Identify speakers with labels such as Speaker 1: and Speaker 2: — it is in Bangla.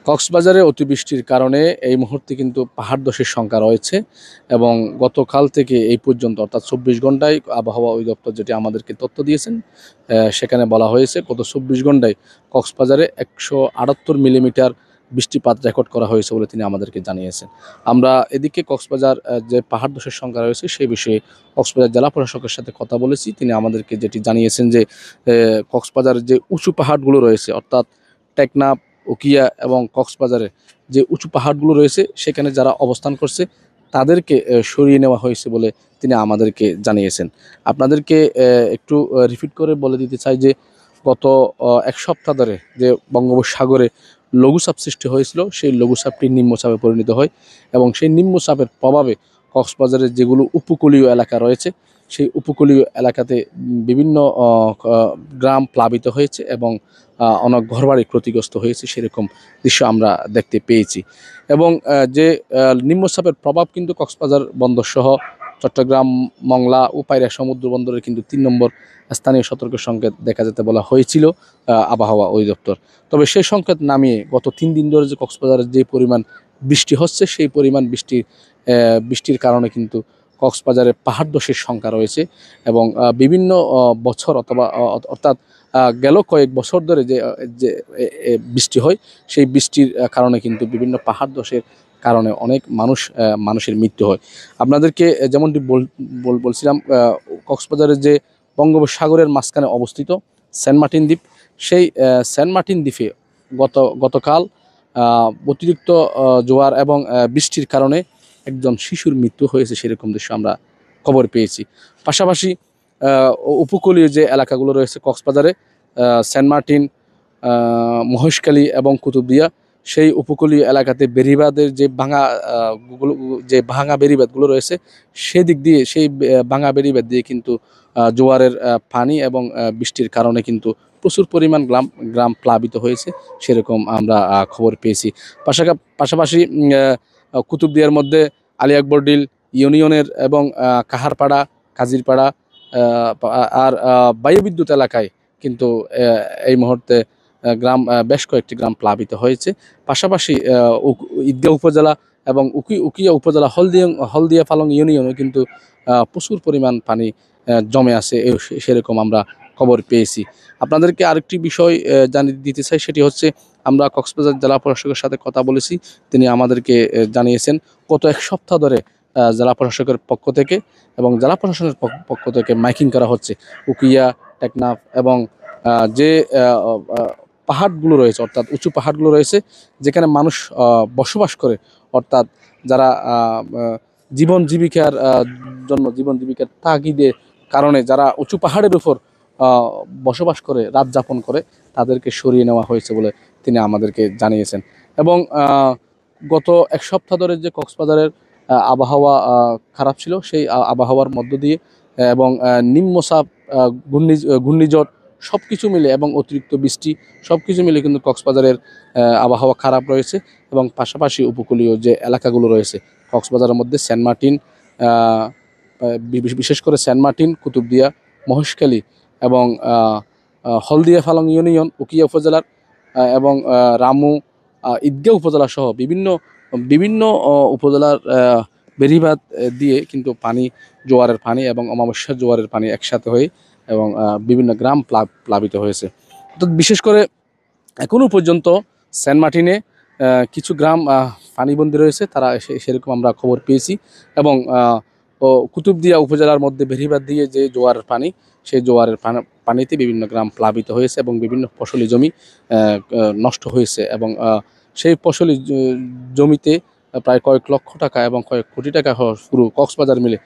Speaker 1: কক্সবাজারে অতিবৃষ্টির কারণে এই মুহূর্তে কিন্তু পাহাড় ধসের শঙ্কা রয়েছে এবং গতকাল থেকে এই পর্যন্ত অর্থাৎ ২৪ ঘন্টায় আবহাওয়া অধিদপ্তর যেটি আমাদেরকে তথ্য দিয়েছেন, সেখানে বলা হয়েছে গত ২৪ ঘন্টায় কক্সবাজারে ১৭৮ মিলিমিটার বৃষ্টিপাত রেকর্ড করা হয়েছে বলে তিনি আমাদেরকে জানিয়েছেন। আমরা এদিকে কক্সবাজার যে পাহাড় ধসের সংখ্যা রয়েছে সেই বিষয়ে কক্সবাজার জেলা প্রশাসকের সাথে কথা বলেছি। তিনি আমাদেরকে যেটি জানিয়েছেন যে কক্সবাজারের যে উঁচু পাহাড়গুলো রয়েছে অর্থাৎ টেকনাফ, উকিয়া এবং কক্সবাজারে যে উঁচু পাহাড়গুলো রয়েছে সেখানে যারা অবস্থান করছে তাদেরকে সরিয়ে নেওয়া হয়েছে বলে তিনি আমাদেরকে জানিয়েছেন। আপনাদেরকে একটু রিপিট করে বলে দিতে চাই যে গত এক সপ্তাহ ধরে যে বঙ্গোপসাগরে লঘুচাপ সৃষ্টি হয়েছিল সেই লঘুচাপটি নিম্নচাপে পরিণত হয় এবং সেই নিম্নচাপের প্রভাবে কক্সবাজারের যেগুলো উপকূলীয় এলাকা রয়েছে সেই উপকূলীয় এলাকাতে বিভিন্ন গ্রাম প্লাবিত হয়েছে এবং অনেক ঘরবাড়ি ক্ষতিগ্রস্ত হয়েছে, সেরকম দৃশ্য আমরা দেখতে পেয়েছি। এবং যে নিম্নচাপের প্রভাব কিন্তু কক্সবাজার বন্দর সহ চট্টগ্রাম, মংলা ও পায়রা সমুদ্র বন্দরের কিন্তু ৩ নম্বর স্থানীয় সতর্ক সংকেত দেখা যেতে বলা হয়েছিল আবহাওয়া অধিদপ্তর। তবে সেই সংকেত নামিয়ে গত ৩ দিন ধরে যে কক্সবাজারের যে পরিমাণ বৃষ্টি হচ্ছে সেই পরিমাণ বৃষ্টির কারণে কিন্তু কক্সবাজারে পাহাড় ধসের সংখ্যা রয়েছে এবং বিভিন্ন বছর অথবা অর্থাৎ গেল কয়েক বছর ধরে যে যে বৃষ্টি হয় সেই বৃষ্টির কারণে কিন্তু বিভিন্ন পাহাড় ধসের কারণে অনেক মানুষের মৃত্যু হয়। আপনাদেরকে যেমনটি বলছিলাম, কক্সবাজারের যে বঙ্গোপসাগরের মাঝখানে অবস্থিত সেন্ট মার্টিন দ্বীপ, সেই সেন্ট মার্টিন দ্বীপে গতকাল অতিরিক্ত জোয়ার এবং বৃষ্টির কারণে একজন শিশুর মৃত্যু হয়েছে, সেরকম দৃশ্য আমরা খবর পেয়েছি। পাশাপাশি উপকূলীয় যে এলাকাগুলো রয়েছে কক্সবাজারে সেন্ট মার্টিন, মহেশখালী এবং কুতুবদিয়া, সেই উপকূলীয় এলাকাতে বেড়িবাঁধের যে ভাঙা বেড়িবাঁধগুলো রয়েছে সেদিক দিয়ে সেই ভাঙা বেড়িবাঁধ দিয়ে কিন্তু জোয়ারের পানি এবং বৃষ্টির কারণে কিন্তু প্রচুর পরিমাণ গ্রাম প্লাবিত হয়েছে, সেরকম আমরা খবর পেয়েছি। পাশাপাশি কুতুবদিয়ার মধ্যে আলী আকবরডিল ইউনিয়নের এবং কাহারপাড়া, কাজিরপাড়া আর বায়ুবিদ্যুৎ এলাকায় কিন্তু এই মুহূর্তে বেশ কয়েকটি গ্রাম প্লাবিত হয়েছে। পাশাপাশি ঈদগাঁও উপজেলা এবং উকিয়া উপজেলা হলদিয়া পালং ইউনিয়নে কিন্তু প্রচুর পরিমাণ পানি জমে আছে, সেরকম আমরা খবর পেয়েছি। আপনাদেরকে আরেকটি বিষয় জানিয়ে দিতে চাই, সেটি হচ্ছে আমরা কক্সবাজার জেলা প্রশাসকের সাথে কথা বলেছি। তিনি আমাদেরকে জানিয়েছেন গত এক সপ্তাহ ধরে জেলা প্রশাসকের পক্ষ থেকে এবং জেলা প্রশাসনের পক্ষ থেকে মাইকিং করা হচ্ছে উকিয়া, টেকনাফ এবং যে পাহাড়গুলো রয়েছে অর্থাৎ উঁচু পাহাড়গুলো রয়েছে যেখানে মানুষ বসবাস করে, অর্থাৎ যারা জীবন জীবিকার তাগিদের কারণে যারা উঁচু পাহাড়ের উপর বসবাস করে রাত যাপন করে তাদেরকে সরিয়ে নেওয়া হয়েছে বলে তিনি আমাদেরকে জানিয়েছেন। এবং গত এক সপ্তাহ ধরে যে কক্সবাজারের আবহাওয়া খারাপ ছিল সেই আবহাওয়ার মধ্য দিয়ে এবং নিম্নচাপ, ঘূর্ণিঝড় সব কিছু মিলে এবং অতিরিক্ত বৃষ্টি সব কিছু মিলে কিন্তু কক্সবাজারের আবহাওয়া খারাপ রয়েছে। এবং পাশাপাশি উপকূলীয় যে এলাকাগুলো রয়েছে কক্সবাজারের মধ্যে সেন্ট মার্টিন, বিশেষ করে সেন্ট মার্টিন, কুতুবদিয়া, মহেশখালী এবং হলদিয়া পালং ইউনিয়ন, উকিয়া উপজেলার এবং রামু, ঈদগাঁও উপজেলা সহ বিভিন্ন উপজেলার বেড়িবাঁধ দিয়ে কিন্তু জোয়ারের পানি এবং অমাবস্যার জোয়ারের পানি একসাথে হয়ে এবং বিভিন্ন গ্রাম প্লাবিত হয়েছে। তো বিশেষ করে এখনও পর্যন্ত সেন্ট মার্টিনে কিছু গ্রাম পানিবন্দী রয়েছে, তারা সেরকম আমরা খবর পেয়েছি। এবং কুতুবদিয়া উপজেলার মধ্যে বেড়িবাঁধ দিয়ে যে জোয়ারের পানি, সেই জোয়ারের পানিতে বিভিন্ন গ্রাম প্লাবিত হয়েছে এবং বিভিন্ন ফসলি জমি নষ্ট হয়েছে এবং সেই ফসলি জমিতে প্রায় কয়েক লক্ষ টাকা এবং কয়েক কোটি টাকা পুরো কক্সবাজার মিলে